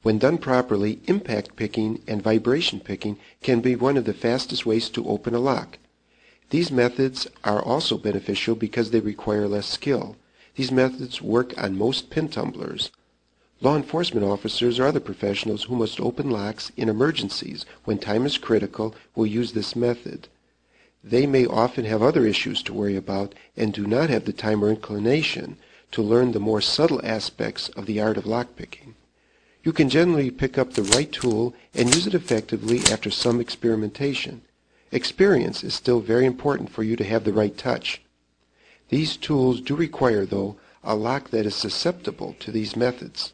When done properly, impact picking and vibration picking can be one of the fastest ways to open a lock. These methods are also beneficial because they require less skill. These methods work on most pin tumblers. Law enforcement officers or other professionals who must open locks in emergencies when time is critical will use this method. They may often have other issues to worry about and do not have the time or inclination to learn the more subtle aspects of the art of lockpicking. You can generally pick up the right tool and use it effectively after some experimentation. Experience is still very important for you to have the right touch. These tools do require, though, a lock that is susceptible to these methods.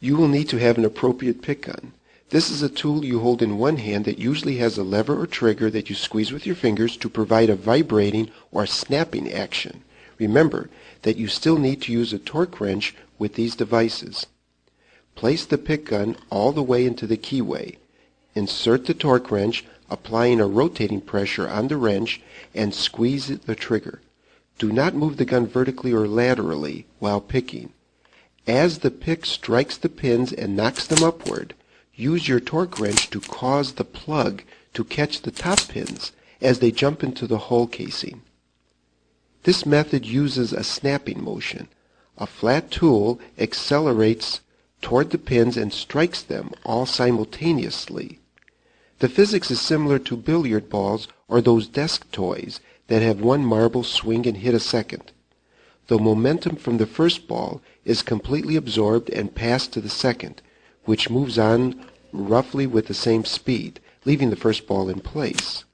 You will need to have an appropriate pickgun. This is a tool you hold in one hand that usually has a lever or trigger that you squeeze with your fingers to provide a vibrating or snapping action. Remember that you still need to use a torque wrench with these devices. Place the pickgun all the way into the keyway. Insert the torque wrench, applying a rotating pressure on the wrench, and squeeze the trigger. Do not move the gun vertically or laterally while picking. As the pick strikes the pins and knocks them upward, use your torque wrench to cause the plug to catch the top pins as they jump into the hole casing. This method uses a snapping motion. A flat tool accelerates toward the pins and strikes them all simultaneously. The physics is similar to billiard balls or those desk toys that have one marble swing and hit a second. The momentum from the first ball is completely absorbed and passed to the second, which moves on roughly with the same speed, leaving the first ball in place.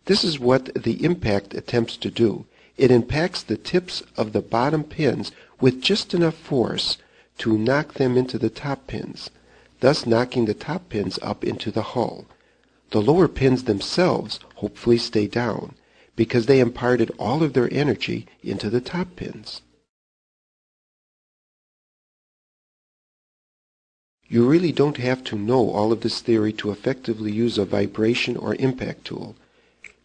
This is what the impact attempts to do. It impacts the tips of the bottom pins with just enough force to knock them into the top pins, thus knocking the top pins up into the hull. The lower pins themselves hopefully stay down, because they imparted all of their energy into the top pins. You really don't have to know all of this theory to effectively use a vibration or impact tool.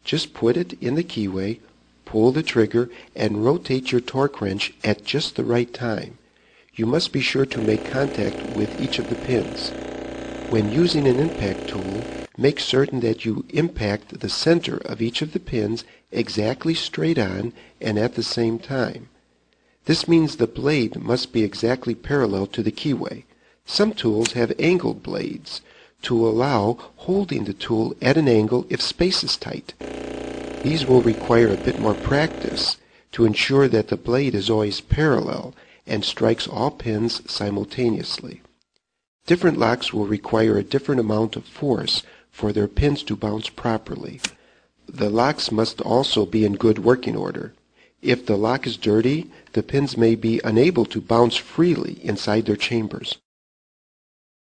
Just put it in the keyway, pull the trigger, and rotate your torque wrench at just the right time. You must be sure to make contact with each of the pins. When using an impact tool, make certain that you impact the center of each of the pins exactly straight on and at the same time. This means the blade must be exactly parallel to the keyway. Some tools have angled blades to allow holding the tool at an angle if space is tight. These will require a bit more practice to ensure that the blade is always parallel and strikes all pins simultaneously. Different locks will require a different amount of force for their pins to bounce properly. The locks must also be in good working order. If the lock is dirty, the pins may be unable to bounce freely inside their chambers.